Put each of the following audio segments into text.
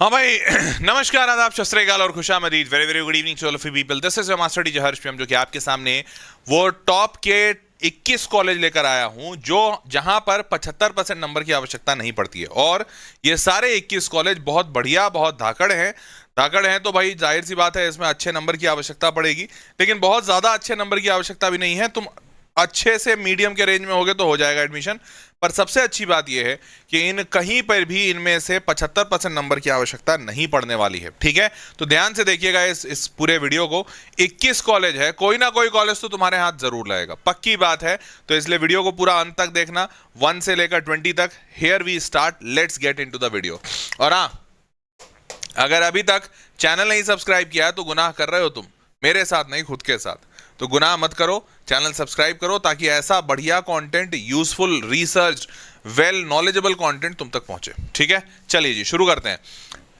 हाँ भाई नमस्कार, आदाब, सत श्री अकाल और खुशामदीद। Very very good evening to all of you people. This is your master teacher Harsh P M, जो कि आपके सामने वो टॉप के 21 कॉलेज लेकर आया हूं जो जहां पर 75% नंबर की आवश्यकता नहीं पड़ती है। और ये सारे 21 कॉलेज बहुत बढ़िया, बहुत धाकड़ हैं तो भाई जाहिर सी बात है इसमें अच्छे नंबर की आवश्यकता पड़ेगी, लेकिन बहुत ज्यादा अच्छे नंबर की आवश्यकता भी नहीं है। तुम अच्छे से मीडियम के रेंज में होगे तो हो जाएगा एडमिशन। पर सबसे अच्छी बात यह है कि इन कहीं पर भी इनमें से 75% नंबर की आवश्यकता नहीं पड़ने वाली है। ठीक है, तो ध्यान से देखिएगा इस पूरे वीडियो को। 21 कॉलेज है, कोई ना कोई कॉलेज तो तुम्हारे हाथ जरूर लगेगा, पक्की बात है। तो इसलिए वीडियो को पूरा अंत तक देखना, 1 से लेकर 20 तक। Here we start, let's get into the video. और हाँ, अगर अभी तक चैनल नहीं सब्सक्राइब किया तो गुनाह कर रहे हो तुम, मेरे साथ नहीं खुद के साथ। तो गुनाह मत करो, चैनल सब्सक्राइब करो ताकि ऐसा बढ़िया content, useful, research, well knowledgeable content तुम तक पहुंचे। ठीक है, चलिए जी शुरू करते हैं।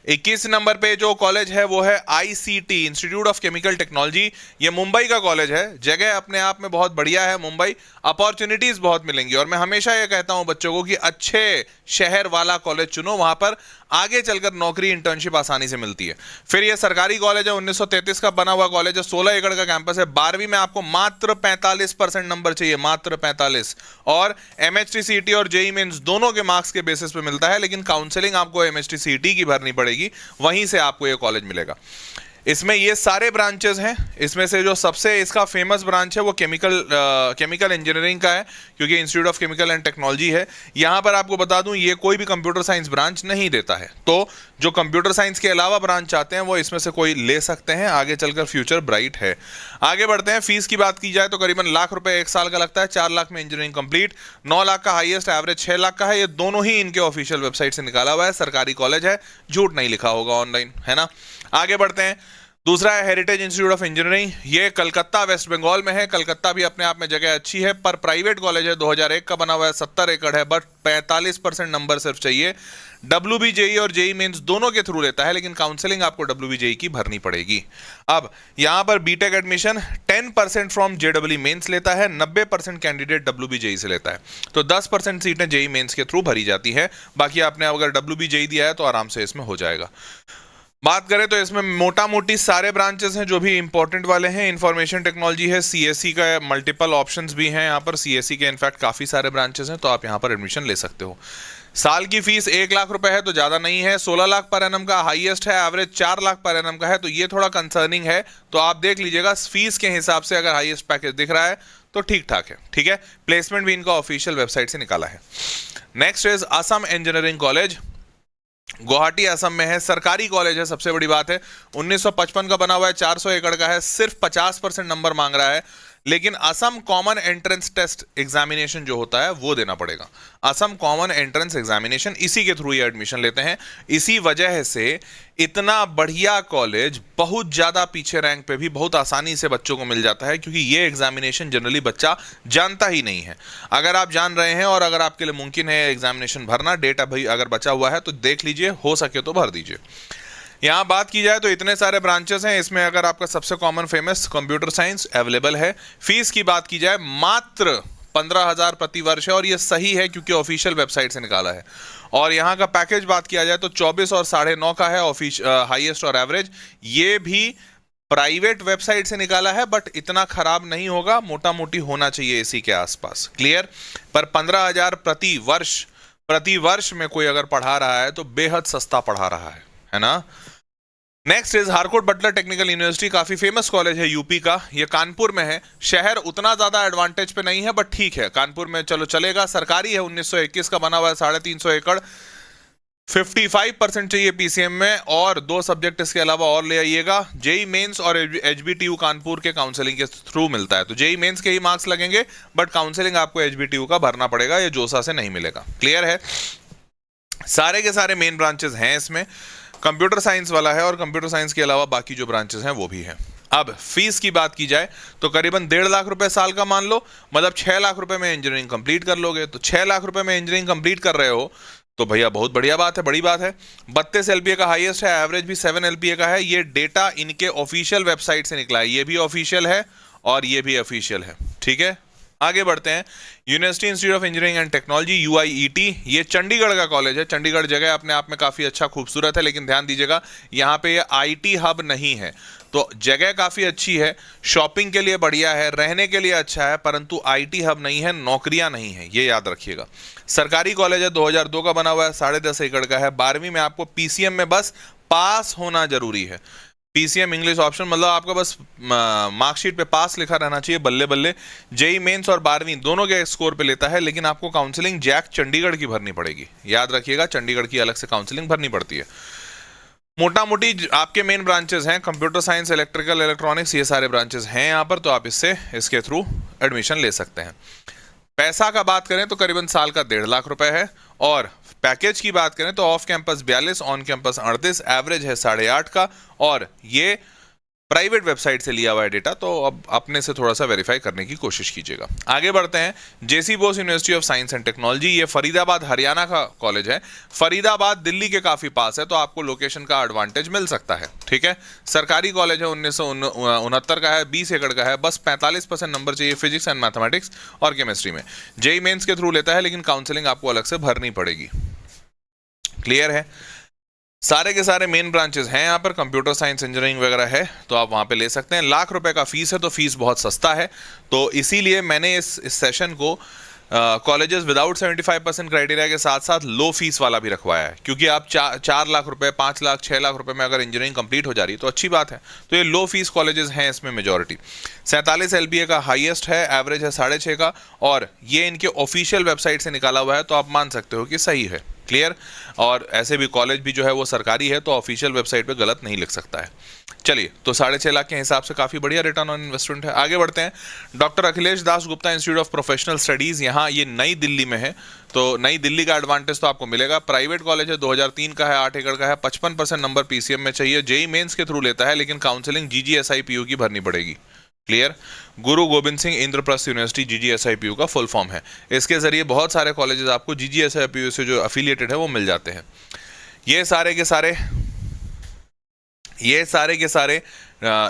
21 नंबर पे जो कॉलेज है वो है ICT, institute of chemical technology. ये मुंबई का कॉलेज है। जगह अपने आप में बहुत बढ़िया है मुंबई, अपॉर्चुनिटीज बहुत मिलेंगी। और मैं हमेशा ये कहता हूं बच्चों को कि अच्छे शहर वाला कॉलेज चुनो, वहां पर आगे चलकर नौकरी, इंटर्नशिप आसानी से मिलती है। फिर ये सरकारी कॉलेज है, 1933 का बना हुआ कॉलेज है, 16 एकड़ का कैंपस है। 12वीं में आपको मात्र 45% नंबर चाहिए, मात्र 45। और MHT CET और JEE मेंस दोनों के मार्क्स के बेसिस पे मिलता है, लेकिन काउंसलिंग आपको MHT CET की भरनी पड़ेगी, वहीं से आपको ये कॉलेज मिलेगा। इसमें ये सारे ब्रांचेस हैं। इसमें से जो सबसे इसका फेमस ब्रांच है वो केमिकल इंजीनियरिंग का है, क्योंकि institute of chemical and technology है। यहां पर आपको बता दूं ये कोई भी कंप्यूटर साइंस ब्रांच नहीं देता है। तो जो कंप्यूटर साइंस के अलावा ब्रांच चाहते हैं वो इसमें से कोई ले सकते हैं, आगे चलकर फ्यूचर ब्राइट है। आगे बढ़ते हैं। फीस की बात की जाए तो करीबन लाख रुपए 1 साल का लगता है। 4 लाख में इंजीनियरिंग कंप्लीट, 9 लाख का हाईएस्ट, एवरेज 6 लाख का है। ये दोनों ही इनके ऑफिशियल वेबसाइट से निकाला हुआ है। सरकारी कॉलेज है, झूठ नहीं लिखा होगा ऑनलाइन, है ना। आगे बढ़ते हैं। दूसरा है हेरिटेज इंस्टीट्यूट ऑफ इंजीनियरिंग। ये कलकत्ता, वेस्ट बंगाल में है। कलकत्ता भी अपने आप में जगह अच्छी है, पर प्राइवेट कॉलेज है, 2001 का बना हुआ है, 70 एकड़ है, बट 45% नंबर सिर्फ चाहिए। WBJE और JEE मेंस दोनों के थ्रू लेता है, लेकिन काउंसलिंग आपको WBJE की भरनी पड़ेगी। अब यहां पर BTech admission 10% from JEE mains लेता है, 90% कैंडिडेट WBJE से लेता है। तो 10% सीटें JEE मेंस के थ्रू भरी जाती है। बाकी आपने अगर WBJE दिया है तो आराम से इसमें हो जाएगा। बात करें तो इसमें मोटा मोटी सारे ब्रांचेस हैं जो भी इंपॉर्टेंट वाले हैं। इंफॉर्मेशन टेक्नोलॉजी है, CSE का मल्टीपल ऑप्शंस भी हैं यहाँ पर। CSE के इनफैक्ट काफ़ी सारे ब्रांचेस हैं, तो आप यहाँ पर एडमिशन ले सकते हो। साल की फीस 1 लाख रुपए है, तो ज़्यादा नहीं है। 16 लाख पर एनम का हाईएस्ट है, एवरेज 4 लाख पर एनम का है, तो ये थोड़ा कंसर्निंग है। तो आप देख लीजिएगा फीस के हिसाब से, अगर हाईएस्ट पैकेज दिख रहा है तो ठीक ठाक है। ठीक है, प्लेसमेंट भी इनका ऑफिशियल वेबसाइट से निकाला है। Next is Assam engineering college, Guwahati Assam में है। सरकारी कॉलेज है, सबसे बड़ी बात है। 1955 का बना हुआ है, 400 एकड़ का है, सिर्फ 50% नंबर मांग रहा है। लेकिन Assam common entrance test examination जो होता है वो देना पड़ेगा। असम कॉमन एंट्रेंस एग्जामिनेशन, इसी के थ्रू ये एडमिशन लेते हैं। इसी वजह से इतना बढ़िया कॉलेज बहुत ज्यादा पीछे रैंक पे भी बहुत आसानी से बच्चों को मिल जाता है, क्योंकि ये एग्जामिनेशन जनरली बच्चा जानता ही नहीं है। अगर आप जान रहे हैं और अगर आपके लिए मुमकिन है एग्जामिनेशन भरना, डेट अभी अगर बचा हुआ है तो देख लीजिए, हो सके तो भर दीजिए। यहाँ बात की जाए तो इतने सारे ब्रांचेस हैं। इसमें अगर आपका सबसे common famous computer science available है। फीस की बात की जाए मात्र 15,000 प्रति वर्ष है, और ये सही है क्योंकि ऑफिशियल वेबसाइट से निकाला है। और यहाँ का पैकेज बात किया जाए तो 24 और 9.5 का है हाईएस्ट और एवरेज। ये भी प्राइवेट वेबसाइट से निकाला है, बट इतना खराब नहीं होगा, मोटा मोटी होना चाहिए इसी के आसपास। क्लियर। पर 15,000 प्रति वर्ष में कोई अगर पढ़ा रहा है तो बेहद सस्ता पढ़ा रहा है ना। Next is Harcourt Butler technical university, काफी फेमस कॉलेज है यूपी का। ये कानपुर में है। शहर उतना ज्यादा एडवांटेज पे नहीं है, बट ठीक है, कानपुर में चलो चलेगा। सरकारी है, 1921 का बना हुआ है, 350 एकड़, 55% चाहिए PCM में, और 2 सब्जेक्ट इसके अलावा और ले आइएगा। JEE मेंस और HBTU कानपुर के काउंसलिंग के थ्रू मिलता है। तो JEE मेंस के ही मार्क्स लगेंगे, बट काउंसलिंग आपको HBTU का भरना पड़ेगा, ये जोसा से नहीं मिलेगा। क्लियर है। सारे के सारे मेन ब्रांचेस हैं इसमें। कंप्यूटर साइंस वाला है, और कंप्यूटर साइंस के अलावा बाकी जो ब्रांचेस हैं वो भी हैं। अब फीस की बात की जाए तो करीबन 1.5 लाख रुपए साल का मान लो, मतलब 6 लाख रुपए में इंजीनियरिंग कंप्लीट कर लोगे। तो 6 लाख रुपए में इंजीनियरिंग कंप्लीट कर रहे हो तो भैया बहुत बढ़िया बात है, बड़ी बात है। 32 LPA का हाईएस्ट है, एवरेज भी 7 LPA का है। ये डेटा इनके ऑफिशियल वेबसाइट से निकला है, ये भी ऑफिशियल है और ये भी ऑफिशियल है। ठीक है, आगे बढ़ते हैं, university institute of engineering and technology UIET, ये चंडीगढ़ का कॉलेज है। चंडीगढ़ जगह अपने आप में काफ़ी अच्छा खूबसूरत है, लेकिन ध्यान दीजिएगा यहाँ पे ये आईटी हब नहीं है। तो जगह काफ़ी अच्छी है, शॉपिंग के लिए बढ़िया है, रहने के लिए अच्छा है, परंतु आईटी हब नहीं है, नौकरियां नहीं है, ये याद रखिएगा। सरकारी कॉलेज है, 2002 का बना हुआ है, 10.5 एकड़ का है। 12वीं में आपको पीसीएम में बस पास होना जरूरी है। पीसीएम इंग्लिश ऑप्शन मतलब आपका बस मार्कशीट पे पास लिखा रहना चाहिए, बल्ले बल्ले। जेई मेंस और 12वीं दोनों के स्कोर पे लेता है, लेकिन आपको काउंसलिंग जैक चंडीगढ़ की भरनी पड़ेगी। याद रखिएगा, चंडीगढ़ की अलग से काउंसलिंग भरनी पड़ती है। मोटा मोटी आपके मेन ब्रांचेस हैं कंप्यूटर साइंस, इलेक्ट्रिकल, इलेक्ट्रॉनिक्स, ये सारे ब्रांचेस हैं यहाँ पर, तो आप इसके थ्रू एडमिशन ले सकते हैं। पैसा का बात करें तो करीबन साल का 1.5 लाख रुपए है, और पैकेज की बात करें तो off campus 42, on campus 38, average है 8.5 का, और ये प्राइवेट वेबसाइट से लिया हुआ है डेटा, तो अब अपने से थोड़ा सा वेरीफाई करने की कोशिश कीजिएगा। आगे बढ़ते हैं, J C Bose university of science and technology, ये फरीदाबाद हरियाणा का कॉलेज है। फरीदाबाद दिल्ली के काफ़ी पास है, तो आपको लोकेशन का एडवांटेज मिल सकता है, ठीक है। सरकारी कॉलेज है, 1969 का है, 20 एकड़ का है, बस 45% नंबर चाहिए फिजिक्स एंड मैथमेटिक्स और केमिस्ट्री में। जेई मेंस के थ्रू लेता है, लेकिन काउंसलिंग आपको अलग से भरनी पड़ेगी। क्लियर है? सारे के सारे मेन ब्रांचेस हैं यहाँ पर, कंप्यूटर साइंस, इंजीनियरिंग वगैरह है, तो आप वहाँ पे ले सकते हैं। लाख रुपए का फीस है, तो फीस बहुत सस्ता है, तो इसीलिए मैंने इस सेशन को कॉलेजेस विदाउट 75% क्राइटेरिया के साथ साथ लो फीस वाला भी रखवाया है, क्योंकि आप 4 लाख रुपए, 5 लाख, 6 लाख रुपए में अगर इंजीनियरिंग कंप्लीट हो जा रही है तो अच्छी बात है। तो ये लो फीस कॉलेजेस हैं इसमें मेजॉरिटी। 47 LPA का हाईएस्ट है, एवरेज है 6.5 का, और ये इनके ऑफिशियल वेबसाइट से निकाला हुआ है, तो आप मान सकते हो कि सही है। क्लियर? और ऐसे भी कॉलेज भी जो है वो सरकारी है, तो ऑफिशियल वेबसाइट पे गलत नहीं लिख सकता है। चलिए, तो 6.5 लाख के हिसाब से काफ़ी बढ़िया रिटर्न ऑन इन्वेस्टमेंट है। आगे बढ़ते हैं, doctor Akhilesh Das Gupta institute of professional studies, यहाँ ये नई दिल्ली में है, तो नई दिल्ली का एडवांटेज तो आपको मिलेगा। प्राइवेट कॉलेज है, 2003 का है, 8 एकड़ का है, 55% नंबर पीसीएम में चाहिए। जेई मेंस के थ्रू लेता है, लेकिन काउंसलिंग जीजीएसआईपीयू की भरनी पड़ेगी। क्लियर? गुरु गोविंद सिंह इंद्रप्रस्थ यूनिवर्सिटी जीजीएसआईपीयू का फुल फॉर्म है। इसके जरिए बहुत सारे कॉलेजेस आपको जीजीएसआईपीयू से जो एफिलिएटेड है वो मिल जाते हैं। ये सारे के सारे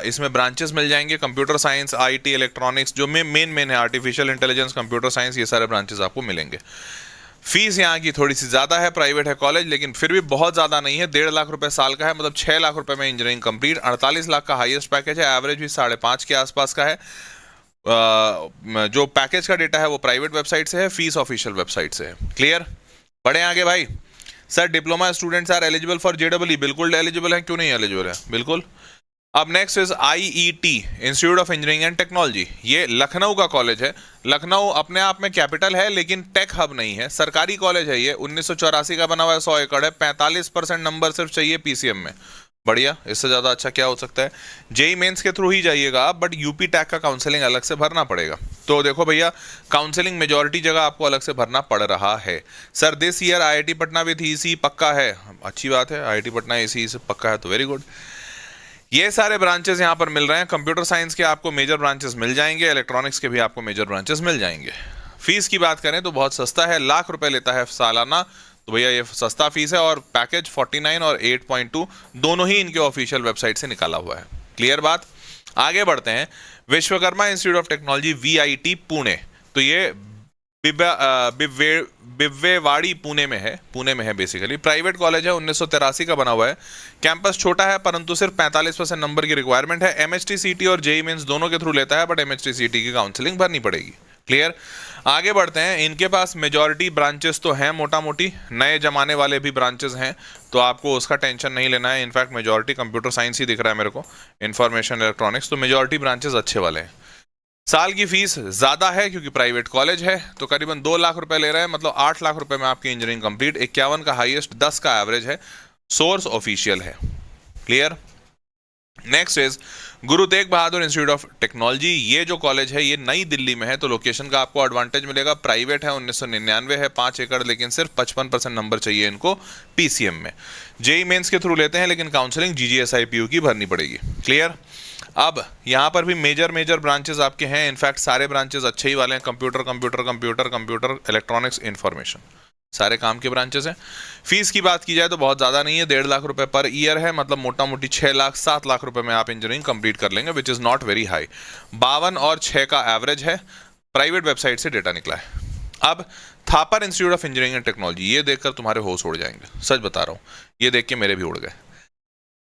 इसमें ब्रांचेस मिल जाएंगे। कंप्यूटर साइंस, आईटी, इलेक्ट्रॉनिक्स, जो मेन है, आर्टिफिशियल इंटेलिजेंस, कंप्यूटर साइंस, ये सारे ब्रांचेस आपको मिलेंगे। फीस यहाँ की थोड़ी सी ज़्यादा है, प्राइवेट है कॉलेज, लेकिन फिर भी बहुत ज़्यादा नहीं है। 1.5 लाख रुपए साल का है, मतलब 6 लाख रुपए में इंजीनियरिंग कंप्लीट। 48 लाख का हाईएस्ट पैकेज है, एवरेज भी 5.5 के आसपास का है। जो पैकेज का डेटा है वो प्राइवेट वेबसाइट से है, फीस ऑफिशियल वेबसाइट से है। क्लियर? बढ़े आगे भाई। Sir diploma students are eligible for जेडबलई, बिल्कुल एलिजिबल है, क्यों नहीं एलिजिबल है, बिल्कुल। अब next is IET, institute of engineering and technology, ये लखनऊ का कॉलेज है। लखनऊ अपने आप में कैपिटल है, लेकिन टेक हब नहीं है। सरकारी कॉलेज है ये, 1984 का बना हुआ है, 100 एकड़ है, 45% नंबर सिर्फ चाहिए पीसीएम में। बढ़िया, इससे ज़्यादा अच्छा क्या हो सकता है। जेई मेंस के थ्रू ही जाइएगा आप, बट यूपी टैक का काउंसलिंग अलग से भरना पड़ेगा। तो देखो भैया, काउंसलिंग मेजॉरिटी जगह आपको अलग से भरना पड़ रहा है। Sir this year IIT Patna with EC पक्का है, अच्छी बात है, आईआईटी पटना ईसी से पक्का है, तो वेरी गुड। ये सारे ब्रांचेस यहाँ पर मिल रहे हैं। कंप्यूटर साइंस के आपको मेजर ब्रांचेस मिल जाएंगे, इलेक्ट्रॉनिक्स के भी आपको मेजर ब्रांचेस मिल जाएंगे। फीस की बात करें तो बहुत सस्ता है, लाख रुपए लेता है सालाना, तो भैया ये सस्ता फीस है। और पैकेज 49 और 8.2 दोनों ही इनके ऑफिशियल वेबसाइट से निकाला हुआ है। क्लियर बात? आगे बढ़ते हैं, Vishwakarma institute of technology VIT Pune, तो ये बिव्वेवाड़ी पुणे में है बेसिकली। प्राइवेट कॉलेज है, 1983 का बना हुआ है। कैंपस छोटा है, परंतु सिर्फ 45% नंबर की रिक्वायरमेंट है। एमएचटी सीटी और जेई मेंस दोनों के थ्रू लेता है, बट एमएचटी सीटी की काउंसलिंग भरनी पड़ेगी। क्लियर? आगे बढ़ते हैं, इनके पास मेजॉरिटी ब्रांचेस तो हैं, मोटा मोटी नए जमाने वाले भी ब्रांचेस हैं, तो आपको उसका टेंशन नहीं लेना है। इनफैक्ट मेजॉरिटी कंप्यूटर साइंस ही दिख रहा है मेरे को, इंफॉर्मेशन इलेक्ट्रॉनिक्स, तो मेजॉरिटी ब्रांचेस अच्छे वाले हैं। साल की फीस ज़्यादा है क्योंकि प्राइवेट कॉलेज है, तो करीबन 2 लाख रुपए ले रहे हैं, मतलब 8 लाख रुपए में आपकी इंजीनियरिंग कंप्लीट। 51 का हाईएस्ट, 10 का एवरेज है, सोर्स ऑफिशियल है। Clear? Next is Guru Tegh Bahadur institute of technology, ये जो कॉलेज है ये नई दिल्ली में है, तो लोकेशन का आपको एडवांटेज मिलेगा। प्राइवेट है, 1999 है, 5 एकड़, लेकिन सिर्फ 55% नंबर चाहिए इनको पीसीएम में। जेई मेंस के थ्रू लेते हैं, लेकिन काउंसलिंग जीजीएसआईपीयू की भरनी पड़ेगी। क्लियर? अब यहाँ पर भी मेजर ब्रांचेस आपके हैं, इनफैक्ट सारे ब्रांचेस अच्छे ही वाले हैं। कंप्यूटर, इलेक्ट्रॉनिक्स, इंफॉर्मेशन, सारे काम के ब्रांचेस हैं। फीस की बात की जाए तो बहुत ज़्यादा नहीं है, 1.5 लाख रुपए पर ईयर है, मतलब मोटा मोटी 6 लाख 7 लाख रुपए में आप इंजीनियरिंग कंप्लीट कर लेंगे, which is not very high. 52 और 6 का एवरेज है। प्राइवेट वेबसाइट से डेटा निकला है। अब Thapar institute of engineering and technology, ये देखकर तुम्हारे होश उड़ जाएंगे, सच बता रहा हूँ, ये देख के मेरे भी उड़ गए।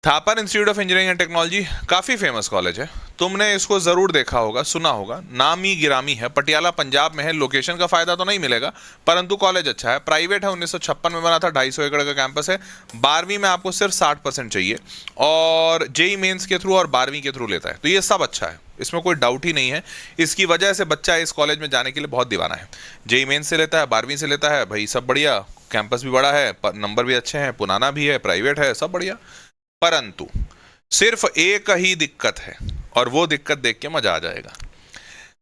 Thapar institute of engineering and technology काफ़ी फेमस कॉलेज है, तुमने इसको ज़रूर देखा होगा, सुना होगा, नामी गिरामी है, पटियाला पंजाब में है। लोकेशन का फ़ायदा तो नहीं मिलेगा, परंतु कॉलेज अच्छा है, प्राइवेट है, 1956 में बना था, 250 एकड़ का कैंपस है। 12वीं में आपको सिर्फ 60% चाहिए और जेई मेंस के थ्रू और 12वीं के थ्रू लेता है, तो ये सब अच्छा है, इसमें कोई डाउट ही नहीं है। इसकी वजह से बच्चा इस कॉलेज में जाने के लिए बहुत दीवाना है। जेई मेंस से लेता है, 12वीं से लेता है, भाई सब बढ़िया, कैंपस भी बड़ा है, नंबर भी अच्छे हैं, पुराना भी है, प्राइवेट है, सब बढ़िया। परंतु सिर्फ एक ही दिक्कत है और वो दिक्कत देख के मजा आ जाएगा।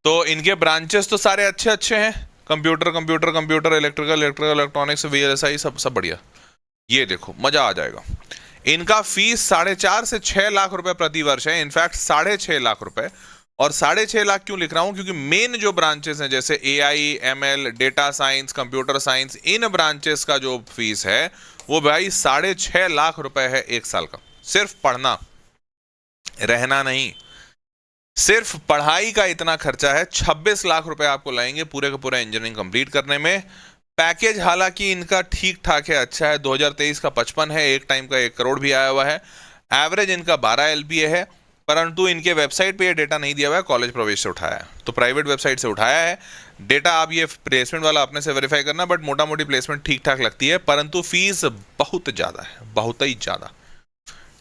तो इनके ब्रांचेस तो सारे अच्छे अच्छे हैं, computer computer computer, electrical electrical, electronics, VLSI, सब बढ़िया। ये देखो मजा आ जाएगा। इनका फीस 4.5 से 6 लाख रुपए प्रति वर्ष है, इनफैक्ट 6.5 लाख रुपए। और 6.5 लाख क्यों लिख रहा हूं, क्योंकि मेन जो ब्रांचेस हैं जैसे AI, ML, data science, computer science, इन ब्रांचेस का जो फीस है वो भाई 6.5 लाख रुपए है एक साल का। सिर्फ पढ़ना, रहना नहीं, सिर्फ पढ़ाई का इतना खर्चा है। 26 लाख रुपए आपको लाएंगे पूरे का पूरा इंजीनियरिंग कंप्लीट करने में। पैकेज हालांकि इनका ठीक ठाक है, अच्छा है। 2023 का 55 है, एक टाइम का 1 करोड़ भी आया हुआ है। एवरेज इनका 12 LPA है, परंतु इनके वेबसाइट पे ये डेटा नहीं दिया हुआ है, कॉलेज प्रवेश से उठाया है, तो प्राइवेट वेबसाइट से उठाया है डेटा। आप ये प्लेसमेंट वाला अपने से वेरीफाई करना, बट मोटा मोटी प्लेसमेंट ठीक ठाक लगती है, परंतु फीस बहुत ज़्यादा है, बहुत ही ज़्यादा।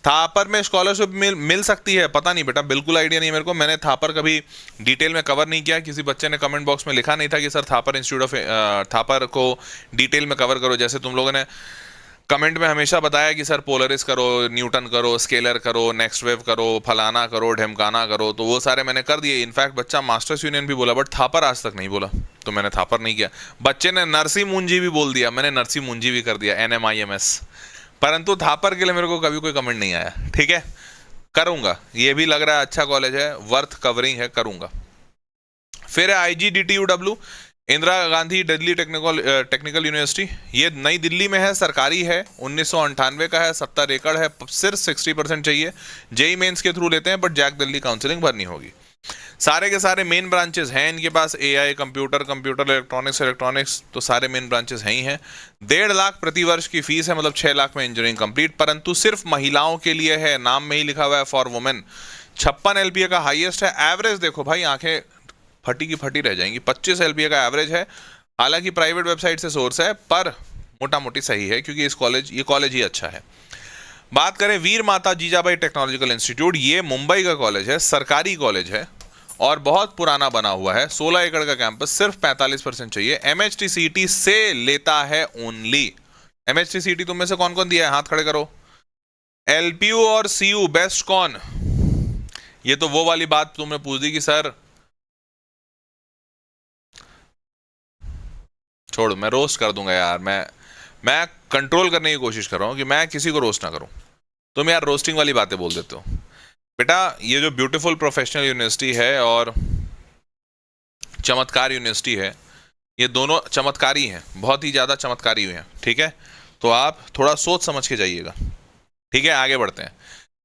थापर में स्कॉलरशिप मिल सकती है, पता नहीं बेटा, बिल्कुल आइडिया नहीं मेरे को, मैंने थापर कभी डिटेल में कवर नहीं किया। किसी बच्चे ने कमेंट बॉक्स में लिखा नहीं था कि sir Thapar institute of Thapar को डिटेल में कवर करो, जैसे तुम लोगों ने कमेंट में हमेशा बताया कि सर पोलरिस करो, न्यूटन करो, स्केलर करो, नेक्स्ट वेव करो, फलाना करो, ढमकाना करो, तो वो सारे मैंने कर दिए। इनफैक्ट बच्चा मास्टर्स यूनियन भी बोला, बट थापर आज तक नहीं बोला, तो मैंने थापर नहीं किया। बच्चे ने नरसी मुंजी भी बोल दिया, मैंने नरसी मुंजी भी कर दिया, NMIMS, परंतु थापर के लिए मेरे को कभी कोई कमेंट नहीं आया। ठीक है, करूंगा, ये भी लग रहा है अच्छा कॉलेज है, वर्थ कवरिंग है, करूंगा। फिर है IGDTUW, Indira Gandhi Delhi technical university, ये नई दिल्ली में है, सरकारी है, 1998 का है, 70 एकड़ है, सिर्फ 60% चाहिए। जेई मेंस के थ्रू लेते हैं, बट जैक दिल्ली काउंसलिंग भरनी होगी। सारे के सारे मेन ब्रांचेस हैं इनके पास, AI, कंप्यूटर इलेक्ट्रॉनिक्स, तो सारे मेन ब्रांचेस हैं ही हैं। 1.5 लाख प्रति वर्ष की फीस है, मतलब 6 लाख में इंजीनियरिंग कंप्लीट, परंतु सिर्फ महिलाओं के लिए है, नाम में ही लिखा हुआ है फॉर वुमेन। 56 LPA का हाईएस्ट है। एवरेज देखो भाई, आंखें फटी की फटी रह जाएंगी, 25 LPA का एवरेज है। हालांकि प्राइवेट वेबसाइट से सोर्स है, पर मोटा मोटी सही है, क्योंकि ये कॉलेज ही अच्छा है। बात करें वीर माता जीजाबाई टेक्नोलॉजिकल इंस्टीट्यूट, ये मुंबई का कॉलेज है, सरकारी कॉलेज है और बहुत पुराना बना हुआ है। 16 एकड़ का कैंपस, सिर्फ 45% चाहिए। MHTCT से लेता है ओनली। MHTCT तुम में से कौन कौन दिया है, हाथ खड़े करो। LPU और CU बेस्ट कौन? ये तो वो वाली बात तुमने पूछ दी कि सर छोड़ो, मैं रोस्ट कर दूंगा यार, मैं कंट्रोल करने की कोशिश कर रहा हूं कि मैं किसी को रोस्ट ना करूं। तुम यार रोस्टिंग वाली बातें बोल देते हो। बेटा ये जो ब्यूटीफुल प्रोफेशनल यूनिवर्सिटी है और चमत्कार यूनिवर्सिटी है, ये दोनों चमत्कारी हैं, बहुत ही ज़्यादा चमत्कारी हुए हैं। ठीक है, तो आप थोड़ा सोच समझ के जाइएगा। ठीक है, आगे बढ़ते हैं।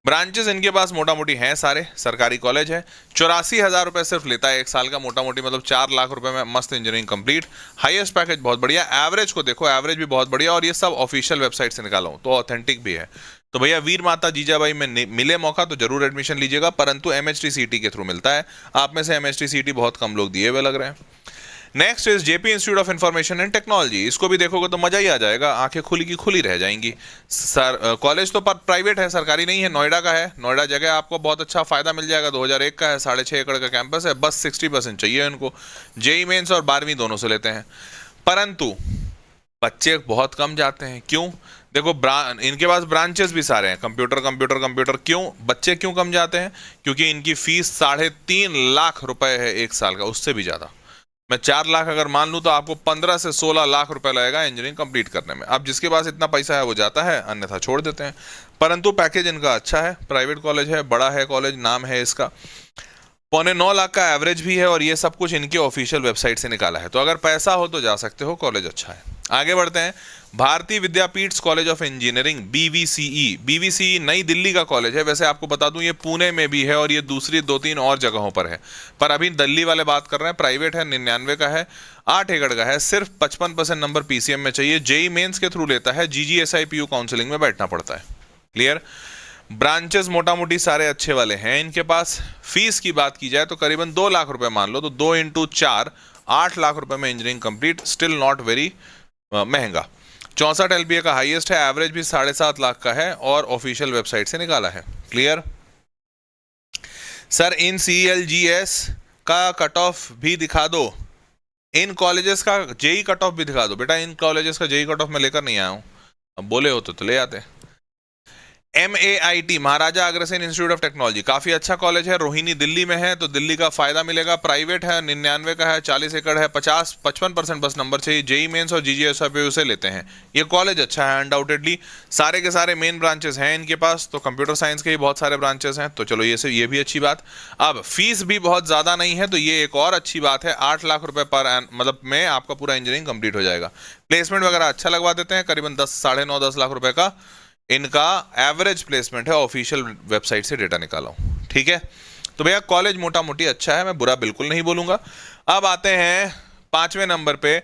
ब्रांचेस इनके पास मोटा मोटी हैं, सारे सरकारी कॉलेज है। 84,000 रुपये सिर्फ लेता है एक साल का, मोटा मोटी मतलब 4 लाख रुपए में मस्त इंजीनियरिंग कंप्लीट। हाईएस्ट पैकेज बहुत बढ़िया, एवरेज को देखो, एवरेज भी बहुत बढ़िया, और ये सब ऑफिशियल वेबसाइट से निकाला हूँ, तो ऑथेंटिक भी है। तो भैया वीर माता जीजाबाई में मिले मौका तो जरूर एडमिशन लीजिएगा, परंतु MHTCT के थ्रू मिलता है। आप में से MHTCT बहुत कम लोग दिए हुए लग रहे हैं। Next is JP institute of information and technology, इसको भी देखोगे तो मजा ही आ जाएगा, आंखें खुली की खुली रह जाएंगी। सर कॉलेज तो प्राइवेट है, सरकारी नहीं है, नोएडा का है। नोएडा जगह आपको बहुत अच्छा फायदा मिल जाएगा, 2001 का है, 6.5 एकड़ का कैंपस है, बस 60% चाहिए इनको। जेई मेंस और 12वीं दोनों से लेते हैं, परंतु बच्चे बहुत कम जाते हैं। क्यों? देखो इनके पास ब्रांचेस भी सारे हैं, कंप्यूटर। क्यों बच्चे क्यों कम जाते हैं? क्योंकि इनकी फीस 3.5 लाख रुपए है एक साल का, उससे भी ज़्यादा। मैं 4 लाख अगर मान लूँ तो आपको 15 से 16 लाख रुपए लगेगा इंजीनियरिंग कंप्लीट करने में। अब जिसके पास इतना पैसा है वो जाता है, अन्यथा छोड़ देते हैं। परंतु पैकेज इनका अच्छा है, प्राइवेट कॉलेज है, बड़ा है कॉलेज, नाम है इसका। 8.25 लाख का एवरेज भी है, और ये सब कुछ इनके ऑफिशियल वेबसाइट से निकाला है। तो अगर पैसा हो तो जा सकते हो, कॉलेज अच्छा है। आगे बढ़ते हैं। भारतीय विद्यापीठ कॉलेज ऑफ इंजीनियरिंग बीवीसीई, बीवीसीई नई दिल्ली का कॉलेज है। वैसे आपको बता दूं ये पुणे में भी है और ये दूसरी 2-3 और जगहों पर है, पर अभी दिल्ली वाले बात कर रहे हैं। प्राइवेट है, 99 का है, 8 एकड़ का है, सिर्फ 55% नंबर पीसीएम में चाहिए, जेई मेंस के थ्रू लेता है, जीजीएसआईपीयू काउंसलिंग में बैठना पड़ता है। क्लियर। ब्रांचेस मोटा मोटी सारे अच्छे वाले हैं इनके पास। फीस की बात की जाए तो करीबन 2 लाख रुपए मान लो, तो 2 इंटू 4 8 लाख रुपए में engineering complete, still not very महंगा। 64 एलपीए का हाईएस्ट है, एवरेज भी 7.5 लाख का है और ऑफिशियल वेबसाइट से निकाला है। क्लियर। सर इन सीएलजीएस का कट ऑफ भी दिखा दो, इन कॉलेजेस का जेई कट ऑफ भी दिखा दो। बेटा इन कॉलेजेस का जेई कट ऑफ मैं लेकर नहीं आया हूं, अब बोले हो तो ले आते। MAIT Maharaja Agrasen institute of technology काफी अच्छा कॉलेज है, रोहिणी दिल्ली में है, तो दिल्ली का फायदा मिलेगा। प्राइवेट है, 99 का है, 40 एकड़ है, 55% बस नंबर चाहिए, जेई मेंस और जीजीएसआईपीयू से लेते हैं। ये कॉलेज अच्छा है अनडाउटेडली। सारे के सारे मेन ब्रांचेस हैं इनके पास, तो कंप्यूटर साइंस के ही बहुत सारे ब्रांचेस हैं, तो चलो ये भी अच्छी बात। अब फीस भी बहुत ज्यादा नहीं है, तो ये एक और अच्छी बात है। 8 लाख रुपए पर मतलब में आपका पूरा इंजीनियरिंग कंप्लीट हो जाएगा। प्लेसमेंट वगैरह अच्छा लगवा देते हैं, करीबन 9.5 लाख रुपए का इनका एवरेज प्लेसमेंट है, ऑफिशियल वेबसाइट से डेटा निकाला हूं। ठीक है, तो भैया कॉलेज मोटा मोटी अच्छा है, मैं बुरा बिल्कुल नहीं बोलूंगा। अब आते हैं 5वें नंबर पे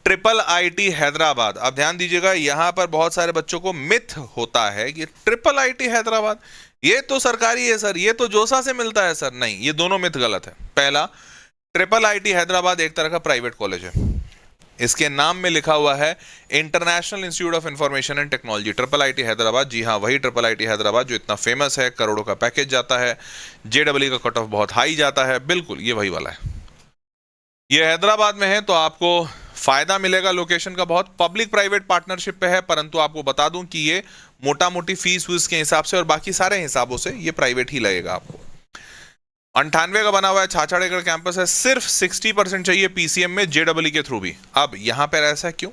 ट्रिपल आईटी हैदराबाद। अब ध्यान दीजिएगा, यहां पर बहुत सारे बच्चों को मिथ होता है कि ट्रिपल आईटी हैदराबाद ये तो सरकारी है सर, ये तो जोसा से मिलता है सर। नहीं, ये दोनों मिथ गलत है। पहला, ट्रिपल आईटी हैदराबाद एक तरह का प्राइवेट कॉलेज है, इसके नाम में लिखा हुआ है international institute of information and technology, triple IT Hyderabad. जी हाँ, वही ट्रिपल आईटी हैदराबाद जो इतना फेमस है, करोड़ों का पैकेज जाता है, जेडब्ल्यू का कट ऑफ बहुत हाई जाता है, बिल्कुल ये वही वाला है। ये हैदराबाद में है तो आपको फायदा मिलेगा लोकेशन का बहुत। पब्लिक प्राइवेट पार्टनरशिप पे है, परंतु आपको बता दूं कि ये मोटा मोटी फीस वीस के हिसाब से और बाकी सारे हिसाबों से ये प्राइवेट ही लगेगा आपको। 98 का बना हुआ है, 66 एकड़ कैंपस है, सिर्फ 60% चाहिए पीसीएम में, जेडब्ल्यू के थ्रू भी। अब यहां पर ऐसा क्यों?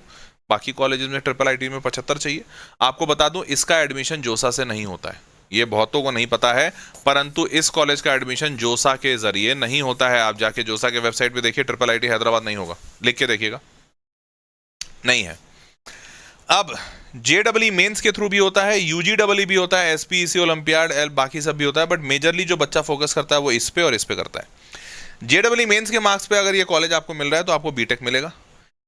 बाकी कॉलेजेस में ट्रिपल आईटी में 75 चाहिए। आपको बता दूं इसका एडमिशन जोसा से नहीं होता है, ये बहुतों को नहीं पता है, परंतु इस कॉलेज का एडमिशन जोसा के जरिए नहीं होता है। आप जाके जोसा के वेबसाइट पे देखिए, ट्रिपल आईटी हैदराबाद नहीं होगा, लिख के देखिएगा, नहीं है। अब जेडब्ल्यू मेंस के थ्रू भी होता है, यूजीडब्ल्यू भी होता है, एसपीईसी ओलंपियाड बाकी सब भी होता है, बट मेजरली जो बच्चा फोकस करता है वो इस पे और इस पे करता है। जेडब्ल्यू मेंस के मार्क्स पे अगर ये कॉलेज आपको मिल रहा है तो आपको बीटेक मिलेगा।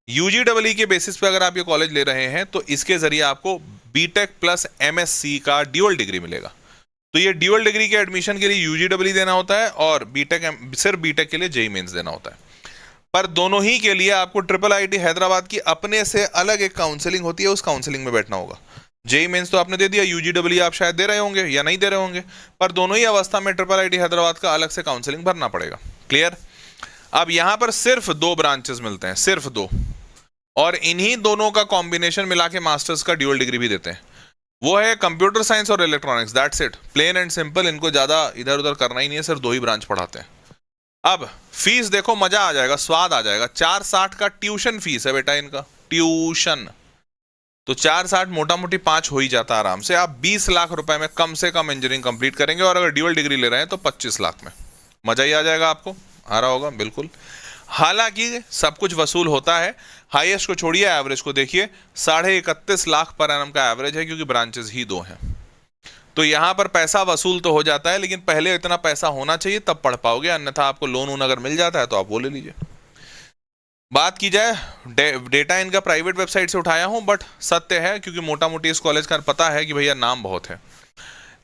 यूजीडब्ल्यू के बेसिस पे अगर आप ये कॉलेज ले रहे हैं तो इसके जरिए आपको बीटेक प्लस एमएससी का ड्यूअल डिग्री मिलेगा। तो ये ड्यूअल डिग्री के एडमिशन के लिए यूजीडब्ल्यू देना होता है और बीटेक सिर्फ बीटेक के लिए जेईई मेंस देना होता है। पर दोनों ही के लिए आपको ट्रिपल आईटी हैदराबाद की अपने से अलग एक काउंसलिंग होती है, उस काउंसलिंग में बैठना होगा। जेईई मेंस तो आपने दे दिया, यूजीडब्ल्यू आप शायद दे रहे होंगे या नहीं दे रहे होंगे, पर दोनों ही अवस्था में ट्रिपल आईटी हैदराबाद का अलग से काउंसलिंग भरना पड़ेगा। क्लियर। अब यहां पर सिर्फ 2 ब्रांचेस मिलते हैं, सिर्फ 2, और इन्हीं दोनों का कॉम्बिनेशन मिला के मास्टर्स का ड्यूअल डिग्री भी देते हैं। वो है कंप्यूटर साइंस और electronics, that's it, plain and simple. इनको ज्यादा इधर उधर करना ही नहीं है, सिर्फ 2 ही ब्रांच पढ़ाते हैं। अब फीस देखो, मजा आ जाएगा, स्वाद आ जाएगा। 460 का ट्यूशन फीस है बेटा इनका, ट्यूशन। तो 460 मोटा मोटी 5 हो ही जाता है आराम से। आप 20 लाख रुपए में कम से कम इंजीनियरिंग कंप्लीट करेंगे, और अगर ड्यूअल डिग्री ले रहे हैं तो 25 लाख में मजा ही आ जाएगा आपको। आ रहा होगा बिल्कुल। हालांकि सब कुछ वसूल होता है, हाईएस्ट को छोड़िए, एवरेज को देखिए, 31.5 लाख पर एनम का एवरेज है, क्योंकि ब्रांचेस ही 2 हैं। तो यहां पर पैसा वसूल तो हो जाता है, लेकिन पहले इतना पैसा होना चाहिए तब पढ़ पाओगे, अन्यथा आपको लोन अगर मिल जाता है तो आप वो ले लीजिए। बात की जाए, डेटा इनका प्राइवेट वेबसाइट से उठाया हूं, बट सत्य है, क्योंकि मोटा मोटी इस कॉलेज का पता है कि भैया नाम बहुत है।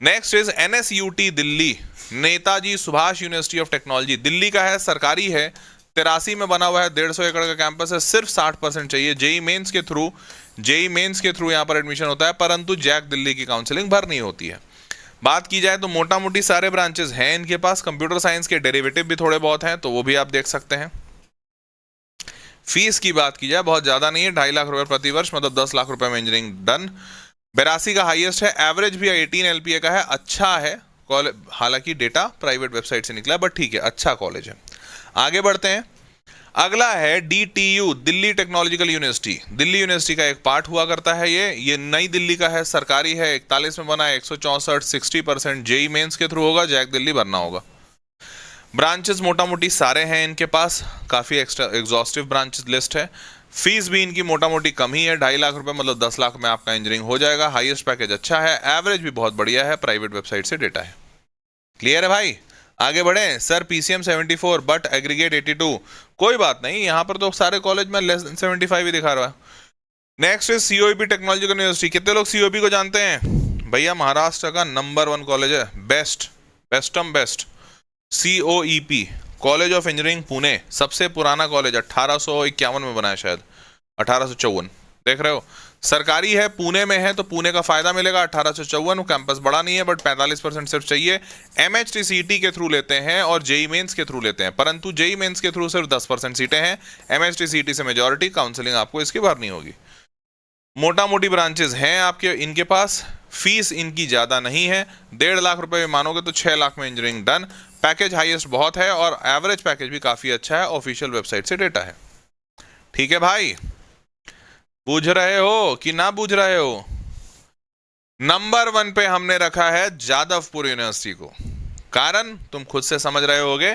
Next is NSUT Delhi, Netaji Subhash university of technology, Delhi का है, सरकारी है, 83 में बना हुआ है, 150 एकड़ का कैंपस है, सिर्फ 60% चाहिए। जेईई मेंस के थ्रू यहाँ पर एडमिशन होता है, परंतु जैक दिल्ली की काउंसलिंग भरनी होती है। बात की जाए तो मोटा मोटी सारे ब्रांचेस हैं इनके पास। कंप्यूटर साइंस के डेरिवेटिव भी थोड़े बहुत हैं, तो वो भी आप देख सकते हैं। फीस की बात की जाए, बहुत ज्यादा नहीं है, 2.5 लाख रुपए प्रति वर्ष, मतलब 10 लाख रुपए में इंजीनियरिंग डन। 82 का हाईएस्ट है, एवरेज भी 18 एलपीए का है, अच्छा है कॉलेज। हालांकि डेटा प्राइवेट वेबसाइट से निकला, बट ठीक है, अच्छा कॉलेज है। आगे बढ़ते हैं। अगला है DTU, Delhi technological university. Delhi university का एक पार्ट हुआ करता है, ये नई दिल्ली का है, सरकारी है, 41 में बना है, 164, 60% जेईई मेंस के थ्रू होगा, जैक दिल्ली भरना होगा। ब्रांचेस मोटा मोटी सारे हैं इनके पास, काफी एक्स्ट्रा एग्जॉस्टिव ब्रांचेस लिस्ट है। फीस भी इनकी मोटा मोटी कम ही है, 2.5 लाख रुपए, मतलब 10 लाख में आपका इंजीनियरिंग हो जाएगा। हाईएस्ट पैकेज अच्छा है, एवरेज भी बहुत बढ़िया है, प्राइवेट वेबसाइट से डेटा है। क्लियर है भाई? आगे बढ़े। सर पीसीएम 74 बट एग्रीगेट 82, कोई बात नहीं, यहाँ पर तो सारे कॉलेज में लेस देन 75 ही दिखा रहा है। Next is COEP technological university. कितने लोग सीओईपी को जानते हैं? भैया महाराष्ट्र का नंबर 1 कॉलेज है, best COEP, college of engineering Pune, सबसे पुराना कॉलेज, 1851 में बना है शायद, 1854। देख रहे हो, सरकारी है, पुणे में है, तो पुणे का फायदा मिलेगा। 1854, कैंपस बड़ा नहीं है, बट 45% सिर्फ चाहिए। एमएचटीसीटी के थ्रू लेते हैं और जेई मेंस के थ्रू लेते हैं, परंतु जेई मेंस के थ्रू सिर्फ 10% सीटें हैं, एमएचटीसीटी से मेजॉरिटी। काउंसलिंग आपको इसकी भरनी होगी। मोटा मोटी ब्रांचेस हैं आपके इनके पास, फीस इनकी ज्यादा नहीं है, 1.5 लाख रुपए में मानोगे तो 6 लाख में इंजीनियरिंग डन। पैकेज हाईएस्ट बहुत है और एवरेज पैकेज भी काफी अच्छा है, ऑफिशियल वेबसाइट से डेटा है। ठीक है भाई, बूझ रहे हो कि ना बूझ रहे हो? नंबर 1 पे हमने रखा है जादवपुर यूनिवर्सिटी को, कारण तुम खुद से समझ रहे होगे,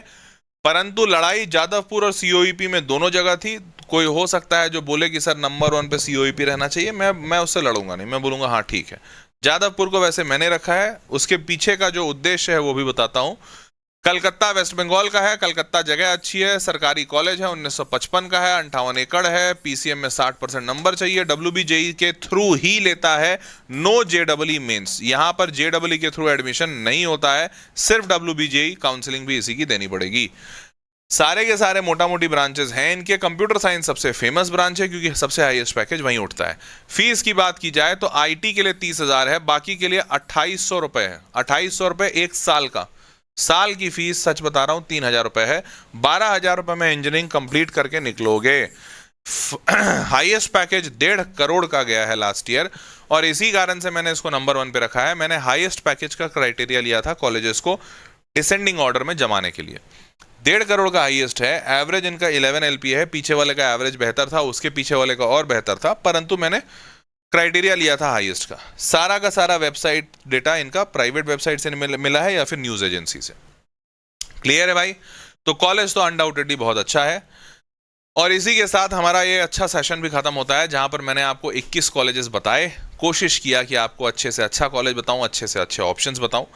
परंतु लड़ाई जादवपुर और सीओईपी में दोनों जगह थी। कोई हो सकता है जो बोले कि सर नंबर 1 पे सीओईपी रहना चाहिए, मैं उससे लड़ूंगा नहीं, मैं बोलूंगा हाँ ठीक है। जादवपुर को वैसे मैंने रखा है, उसके पीछे का जो उद्देश्य है वो भी बताता हूं। कलकत्ता वेस्ट बंगाल का है, कलकत्ता जगह अच्छी है, सरकारी कॉलेज है, 1955 का है, 58 एकड़ है, पीसीएम में 60% नंबर चाहिए, डब्ल्यूबीजेई के थ्रू ही लेता है, नो जेडब्ल्यू मेंस। यहां पर जेडब्ल्यू के थ्रू एडमिशन नहीं होता है, सिर्फ डब्ल्यूबीजेई, काउंसलिंग भी इसी की देनी पड़ेगी। सारे के सारे मोटा मोटी ब्रांचेस हैं इनके। कंप्यूटर साइंस सबसे फेमस ब्रांच है क्योंकि सबसे हाईएस्ट पैकेज वहीं उठता है। फीस की बात की जाए तो आईटी के लिए 30,000 है, बाकी के लिए 2800 रुपए है। 2800 रुपए एक साल का, साल की फीस सच बता रहा हूं 3,000 रुपए है। 12,000 रुपए में इंजीनियरिंग कंप्लीट करके निकलोगे। हाईएस्ट पैकेज 1.5 करोड़ का गया है लास्ट ईयर, और इसी कारण से मैंने इसको नंबर 1 पे रखा है। मैंने हाईएस्ट पैकेज का क्राइटेरिया लिया था कॉलेजेस को डिसेंडिंग ऑर्डर में जमाने के लिए। 1.5 करोड़ का हाईएस्ट है, एवरेज इनका 11 एलपी है, पीछे वाले का एवरेज बेहतर था, उसके पीछे वाले का और बेहतर था, परंतु मैंने क्राइटेरिया लिया था हाईएस्ट का। सारा का सारा वेबसाइट डेटा इनका प्राइवेट वेबसाइट से मिला है या फिर न्यूज एजेंसी से। क्लियर है भाई? तो कॉलेज तो अनडाउटेडली बहुत अच्छा है, और इसी के साथ हमारा ये अच्छा सेशन भी खत्म होता है, जहां पर मैंने आपको 21 कॉलेजेस बताए। कोशिश किया कि आपको अच्छे से अच्छा कॉलेज बताऊं, अच्छे से अच्छे ऑप्शंस बताऊं।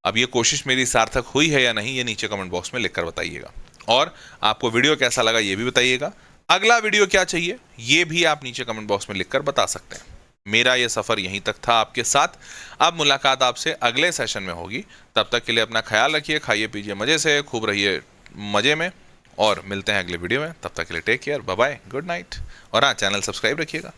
अब ये कोशिश मेरी सार्थक हुई है या नहीं, ये नीचे कमेंट बॉक्स में लिखकर बताइएगा, और आपको वीडियो कैसा लगा ये भी बताइएगा। अगला वीडियो क्या चाहिए ये भी आप नीचे कमेंट बॉक्स में लिखकर बता सकते हैं। मेरा ये सफ़र यहीं तक था आपके साथ। अब मुलाकात आपसे अगले सेशन में होगी, तब तक के लिए अपना ख्याल रखिए, खाइए पीजिए मज़े से, खूब रहिए मज़े में, और मिलते हैं अगले वीडियो में। तब तक के लिए take care, bye bye, good night, और हाँ, चैनल सब्सक्राइब रखिएगा।